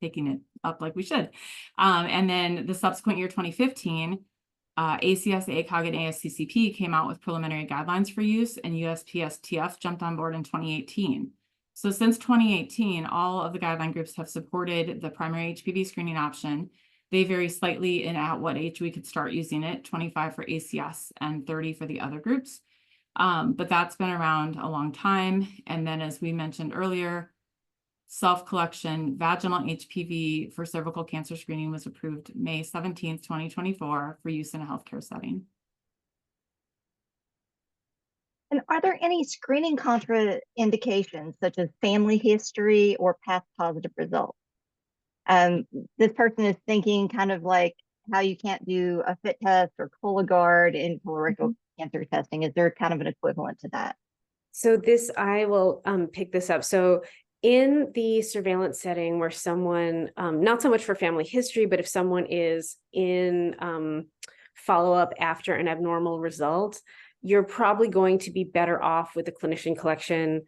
taking it up like we should. And then the subsequent year, 2015, ACS, ACOG, and ASCCP came out with preliminary guidelines for use, and USPSTF jumped on board in 2018. So since 2018, all of the guideline groups have supported the primary HPV screening option. They vary slightly in at what age we could start using it, 25 for ACS and 30 for the other groups. But that's been around a long time. And then, as we mentioned earlier, self-collection vaginal HPV for cervical cancer screening was approved May 17th, 2024 for use in a healthcare setting. And are there any screening contraindications, such as family history or past positive results? This person is thinking kind of like how you can't do a FIT test or Cologuard in colorectal cancer testing. Is there kind of an equivalent to that? So this, I will pick this up. So in the surveillance setting where someone, not so much for family history, but if someone is in follow-up after an abnormal result, you're probably going to be better off with the clinician collection,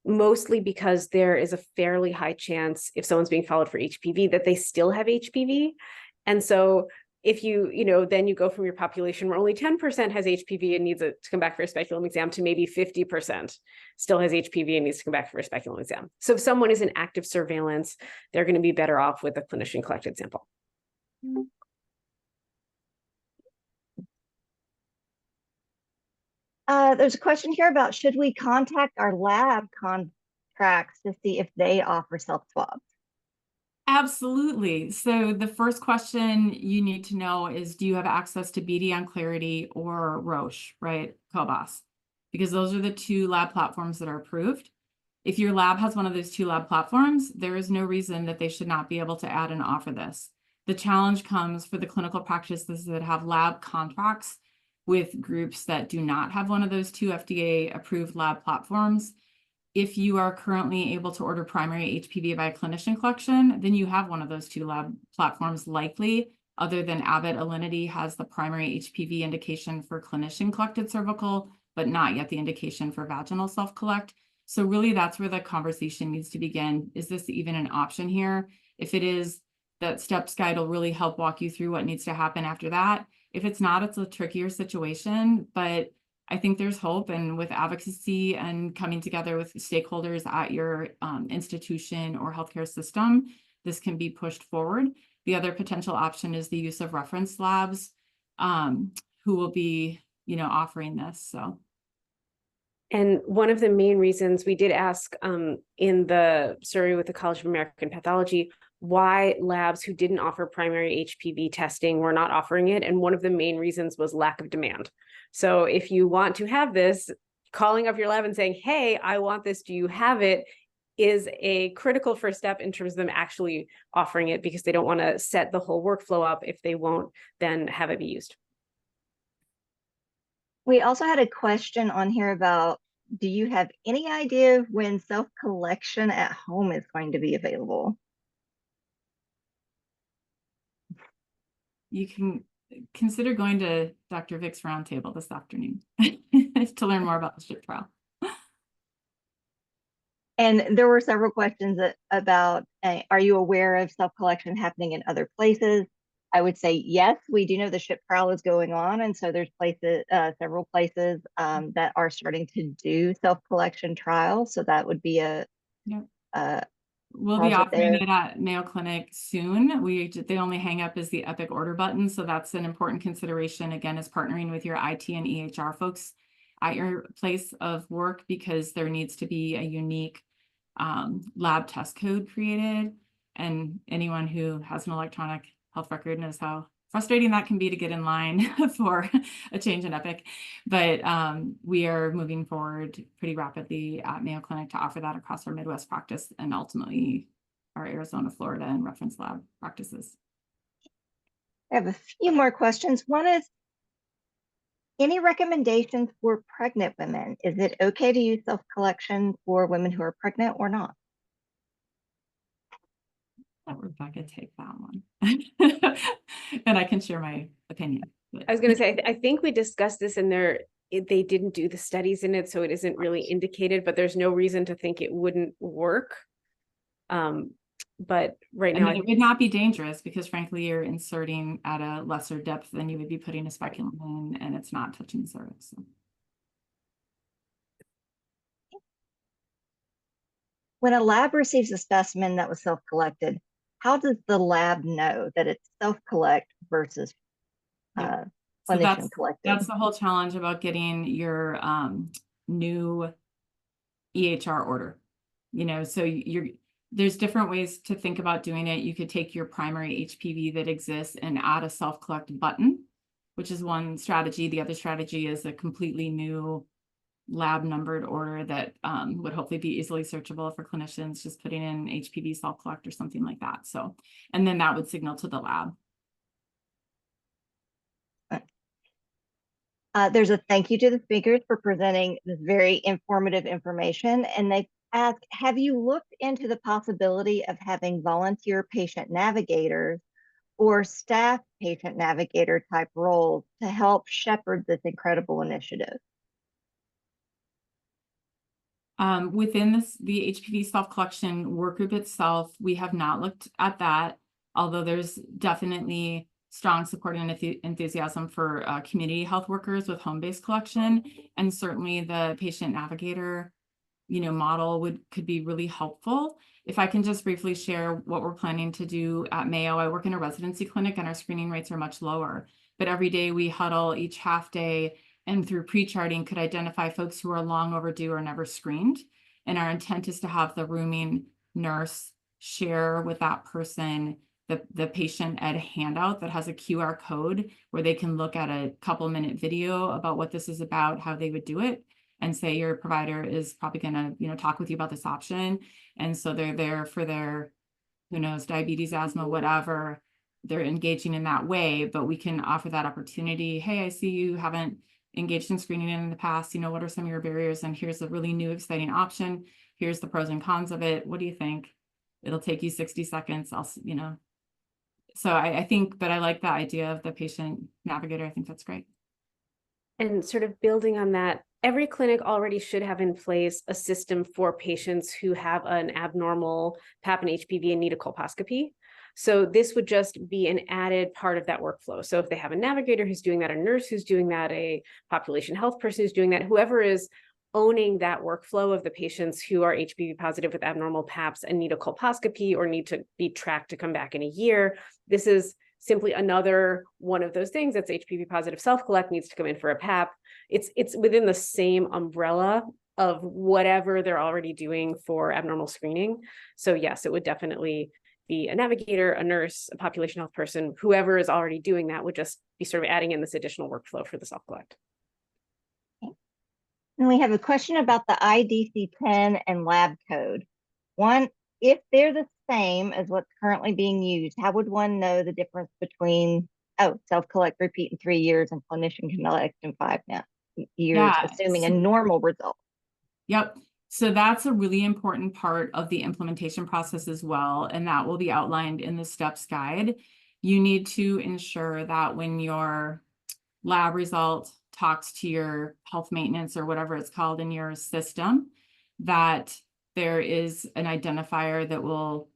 mostly because there is a fairly high chance, if someone's being followed for HPV, that they still have HPV. And so if then you go from your population where only 10% has HPV and needs to come back for a speculum exam to maybe 50% still has HPV and needs to come back for a speculum exam. So if someone is in active surveillance, they're going to be better off with a clinician collected sample. There's a question here about, should we contact our lab contracts to see if they offer self-swabs? Absolutely. So the first question you need to know is, do you have access to BD on Clarity or Roche, right? Cobas, because those are the 2 lab platforms that are approved. If your lab has one of those 2 lab platforms, there is no reason that they should not be able to add and offer this. The challenge comes for the clinical practices that have lab contracts with groups that do not have one of those 2 FDA approved lab platforms. If you are currently able to order primary HPV by clinician collection, then you have one of those 2 lab platforms likely, other than Abbott. Alinity has the primary HPV indication for clinician collected cervical, but not yet the indication for vaginal self-collect. So really that's where the conversation needs to begin. Is this even an option here? If it is, that STEPS guide will really help walk you through what needs to happen after that. If it's not, it's a trickier situation, but I think there's hope, and with advocacy and coming together with stakeholders at your institution or healthcare system, this can be pushed forward. The other potential option is the use of reference labs who will be, offering this. So. And one of the main reasons we did ask in the survey with the College of American Pathology, why labs who didn't offer primary HPV testing were not offering it. And one of the main reasons was lack of demand. So if you want to have this, calling up your lab and saying, hey, I want this, do you have it, is a critical first step in terms of them actually offering it, because they don't want to set the whole workflow up if they won't then have it be used. We also had a question on here about, do you have any idea of when self-collection at home is going to be available? You can consider going to Dr. Vick's roundtable this afternoon to learn more about the SHIP trial. And there were several questions about, are you aware of self-collection happening in other places? I would say, yes, we do know the SHIP trial is going on. And so there's places, several places that are starting to do self-collection trials. So that would be a, Yep. a We'll be positive offering there. it at Mayo Clinic soon. The only hang up is the Epic order button. So that's an important consideration, again, is partnering with your IT and EHR folks at your place of work, because there needs to be a unique lab test code created. And anyone who has an electronic health record knows how frustrating that can be to get in line for a change in Epic. But we are moving forward pretty rapidly at Mayo Clinic to offer that across our Midwest practice and ultimately our Arizona, Florida, and reference lab practices. I have a few more questions. One is, any recommendations for pregnant women? Is it okay to use self-collection for women who are pregnant or not? Let Rebecca take that one. And I can share my opinion. I was going to say, I think we discussed this in there. They didn't do the studies in it, so it isn't really indicated, but there's no reason to think it wouldn't work. But right now, it would not be dangerous, because frankly, you're inserting at a lesser depth than you would be putting a speculum in, and it's not touching the cervix. So. When a lab receives a specimen that was self-collected, how does the lab know that it's self-collect versus So clinician collected? That's the whole challenge about getting your new EHR order. So there's different ways to think about doing it. You could take your primary HPV that exists and add a self-collect button, which is one strategy. The other strategy is a completely new lab numbered order that would hopefully be easily searchable for clinicians, just putting in HPV self-collect or something like that. So, and then that would signal to the lab. There's a thank you to the speakers for presenting this very informative information. And they ask, have you looked into the possibility of having volunteer patient navigators or staff patient navigator type roles to help shepherd this incredible initiative? Within the HPV self-collection work group itself, we have not looked at that, although there's definitely strong support and enthusiasm for community health workers with home-based collection. And certainly the patient navigator, model could be really helpful. If I can just briefly share what we're planning to do at Mayo. I work in a residency clinic and our screening rates are much lower, but every day we huddle each half day and through pre-charting could identify folks who are long overdue or never screened. And our intent is to have the rooming nurse share with that person the patient ed handout that has a QR code where they can look at a couple-minute video about what this is about, how they would do it, and say your provider is probably going to, talk with you about this option. And so they're there for their, who knows, diabetes, asthma, whatever. They're engaging in that way, but we can offer that opportunity. Hey, I see you haven't engaged in screening in the past. What are some of your barriers? And here's a really new, exciting option. Here's the pros and cons of it. What do you think? It'll take you 60 seconds. So I think, but I like the idea of the patient navigator. I think that's great. And sort of building on that, every clinic already should have in place a system for patients who have an abnormal PAP and HPV and need a colposcopy. So this would just be an added part of that workflow. So if they have a navigator who's doing that, a nurse who's doing that, a population health person who's doing that, whoever is owning that workflow of the patients who are HPV positive with abnormal PAPs and need a colposcopy or need to be tracked to come back in a year, this is simply another one of those things that's HPV positive self-collect needs to come in for a PAP. It's within the same umbrella of whatever they're already doing for abnormal screening. So yes, it would definitely be a navigator, a nurse, a population health person, whoever is already doing that would just be sort of adding in this additional workflow for the self-collect. And we have a question about the IDC-10 and lab code. One, if they're the same as what's currently being used, how would one know the difference between, self-collect repeat in 3 years and clinician collect in 5 years, assuming a normal result? Yep. So that's a really important part of the implementation process as well. And that will be outlined in the steps guide. You need to ensure that when your lab result talks to your health maintenance or whatever it's called in your system, that there is an identifier that will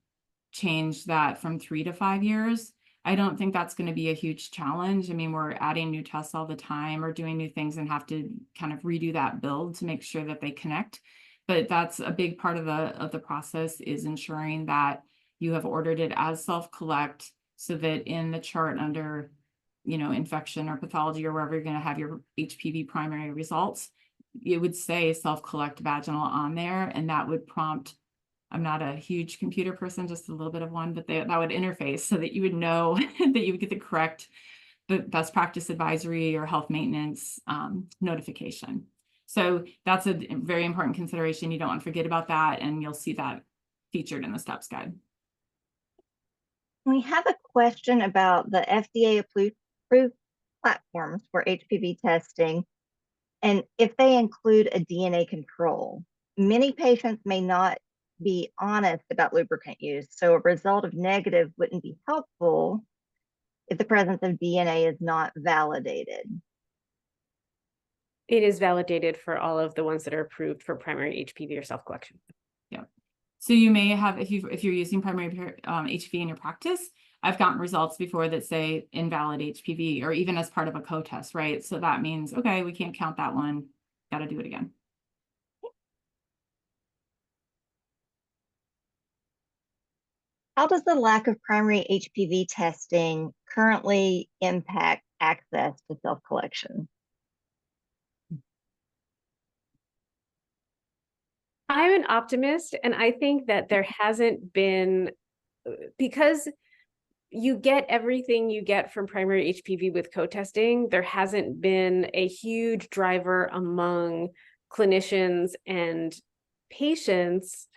change that from 3 to 5 years. I don't think that's going to be a huge challenge. I mean, we're adding new tests all the time or doing new things and have to kind of redo that build to make sure that they connect. But that's a big part of the process, is ensuring that you have ordered it as self-collect, so that in the chart under, infection or pathology or wherever you're going to have your HPV primary results, it would say self-collect vaginal on there, and that would prompt. I'm not a huge computer person, just a little bit of one, but that would interface so that you would know that you would get the best practice advisory or health maintenance notification. So that's a very important consideration. You don't want to forget about that, and you'll see that featured in the steps guide. We have a question about the FDA approved platforms for HPV testing, and if they include a DNA control. Many patients may not be honest about lubricant use, so a result of negative wouldn't be helpful if the presence of DNA is not validated. It is validated for all of the ones that are approved for primary HPV or self-collection. Yeah. So you may have, if you're using primary HPV in your practice, I've gotten results before that say invalid HPV, or even as part of a co-test, right? So that means, okay, we can't count that one, got to do it again. How does the lack of primary HPV testing currently impact access to self-collection? I'm an optimist, and I think that there hasn't been, because you get everything you get from primary HPV with co-testing, there hasn't been a huge driver among clinicians and patients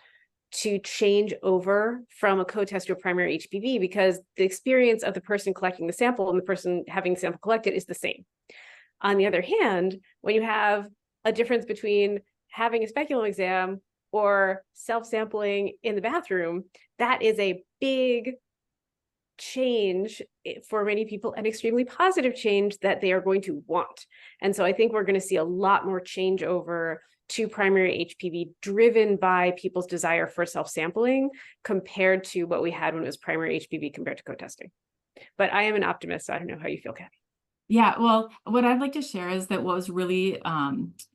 to change over from a co-test to a primary HPV, because the experience of the person collecting the sample and the person having the sample collected is the same. On the other hand, when you have a difference between having a speculum exam or self-sampling in the bathroom, that is a big change for many people, an extremely positive change that they are going to want. And so I think we're going to see a lot more changeover to primary HPV driven by people's desire for self-sampling compared to what we had when it was primary HPV compared to co-testing. But I am an optimist, so I don't know how you feel, Kathy. Yeah, well, what I'd like to share is that what was really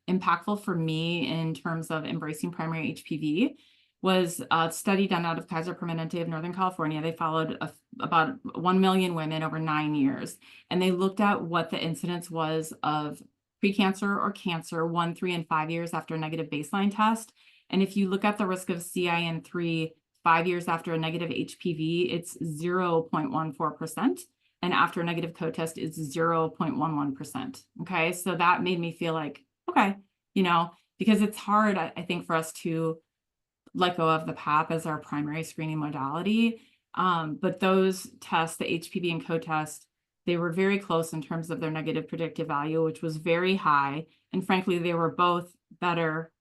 impactful for me in terms of embracing primary HPV was a study done out of Kaiser Permanente of Northern California. They followed about 1 million women over 9 years, and they looked at what the incidence was of precancer or cancer 1, 3, and 5 years after a negative baseline test. And if you look at the risk of CIN3 5 years after a negative HPV, it's 0.14%. And after a negative co-test is 0.11%. Okay, so that made me feel like, okay, because it's hard, I think, for us to let go of the PAP as our primary screening modality. But those tests, the HPV and co-test, they were very close in terms of their negative predictive value, which was very high. And frankly, they were both better,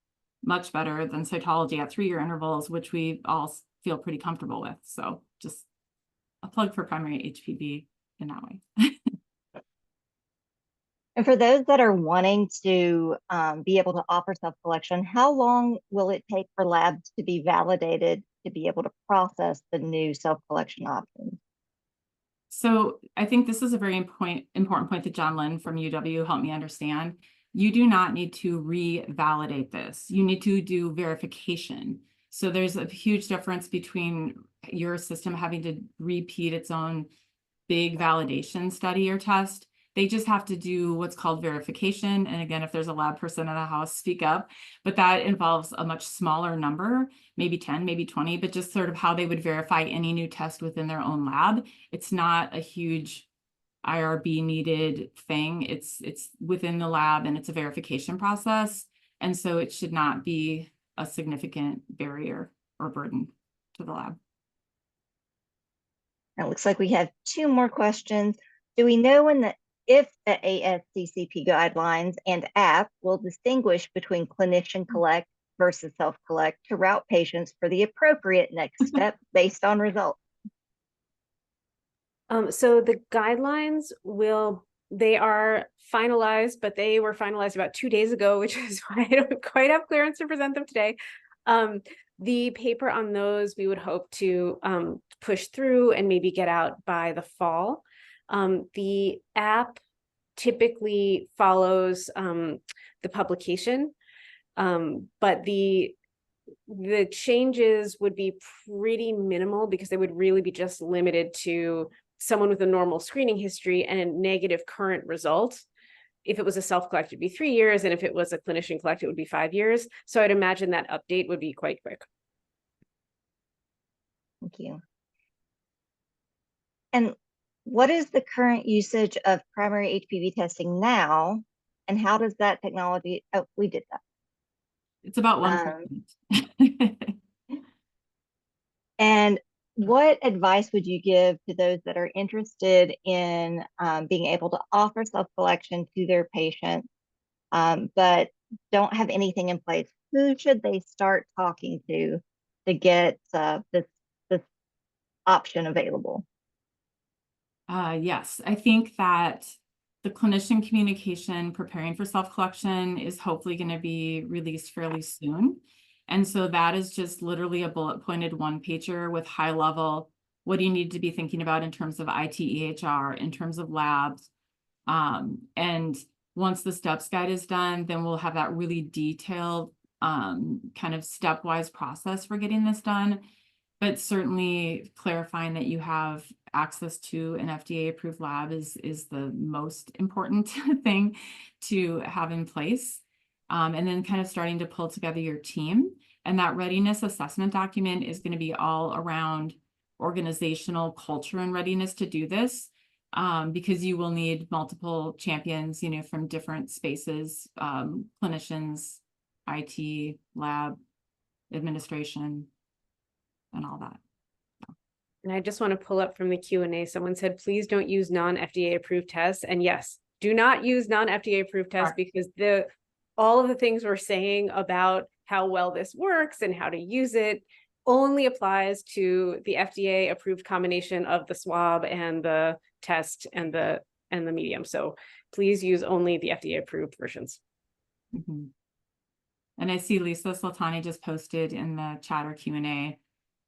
much better than cytology at 3-year intervals, which we all feel pretty comfortable with. So just a plug for primary HPV in that way. And for those that are wanting to be able to offer self-collection, how long will it take for labs to be validated to be able to process the new self-collection options? So I think this is a very important point that John Lynn from UW helped me understand. You do not need to revalidate this. You need to do verification. So there's a huge difference between your system having to repeat its own big validation study or test. They just have to do what's called verification. And again, if there's a lab person in the house, speak up. But that involves a much smaller number, maybe 10, maybe 20, but just sort of how they would verify any new test within their own lab. It's not a huge IRB needed thing. It's within the lab, and it's a verification process. And so it should not be a significant barrier or burden to the lab. It looks like we have 2 more questions. Do we know if the ASCCP guidelines and app will distinguish between clinician collect versus self-collect to route patients for the appropriate next step based on results? So the guidelines they are finalized, but they were finalized about 2 days ago, which is why I don't quite have clearance to present them today. The paper on those we would hope to push through and maybe get out by the fall. The app typically follows the publication, but the changes would be pretty minimal because they would really be just limited to someone with a normal screening history and a negative current result. If it was a self-collect, it'd be 3 years, and if it was a clinician collect, it would be 5 years. So I'd imagine that update would be quite quick. Thank you. And what is the current usage of primary HPV testing now? And how does that technology, oh, we did that. It's about 1%. And what advice would you give to those that are interested in being able to offer self-collection to their patients, but don't have anything in place? Who should they start talking to get this option available? Yes, I think that the clinician communication preparing for self-collection is hopefully going to be released fairly soon. And so that is just literally a bullet pointed one pager with high level, what do you need to be thinking about in terms of IT EHR, in terms of labs. And once the steps guide is done, then we'll have that really detailed kind of stepwise process for getting this done. But certainly clarifying that you have access to an FDA approved lab is the most important thing to have in place. And then kind of starting to pull together your team. And that readiness assessment document is going to be all around organizational culture and readiness to do this, because you will need multiple champions, you know, from different spaces, clinicians, IT, lab, administration, and all that. And I just want to pull up from the Q&A. Someone said, please don't use non-FDA approved tests. And yes, do not use non-FDA approved tests, because all of the things we're saying about how well this works and how to use it only applies to the FDA approved combination of the swab and the test and the medium. So please use only the FDA approved versions. Mm-hmm. And I see Lisa Sultani just posted in the chat or Q&A,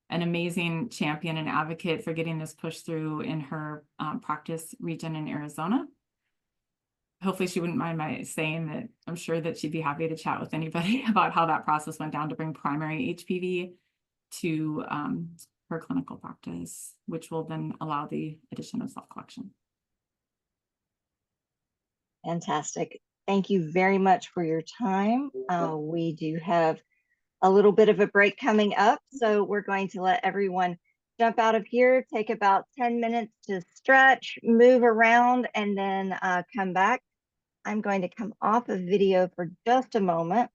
an amazing champion and advocate for getting this pushed through in her practice region in Arizona. Hopefully she wouldn't mind my saying that I'm sure that she'd be happy to chat with anybody about how that process went down to bring primary HPV to her clinical practice, which will then allow the addition of self-collection. Fantastic. Thank you very much for your time. We do have a little bit of a break coming up, so we're going to let everyone jump out of here, take about 10 minutes to stretch, move around, and then come back. I'm going to come off of video for just a moment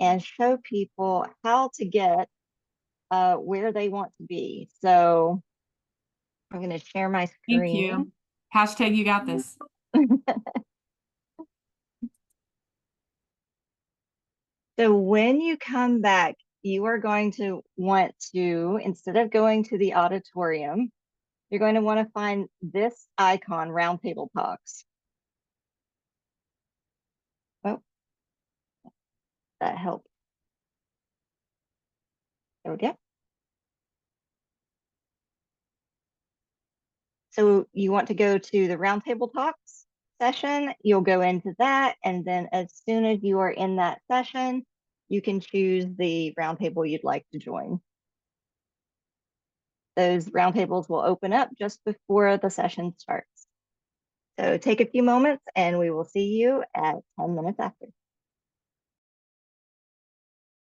and show people how to get where they want to be. So I'm going to share my screen. Thank you. Hashtag you got this. So when you come back, you are going to want to, instead of going to the auditorium, you're going to want to find this icon, Roundtable Talks. Oh, that helped. There we go. So you want to go to the Roundtable Talks session, you'll go into that, and then as soon as you are in that session, you can choose the roundtable you'd like to join. Those roundtables will open up just before the session starts. So take a few moments and we will see you at 10 minutes after.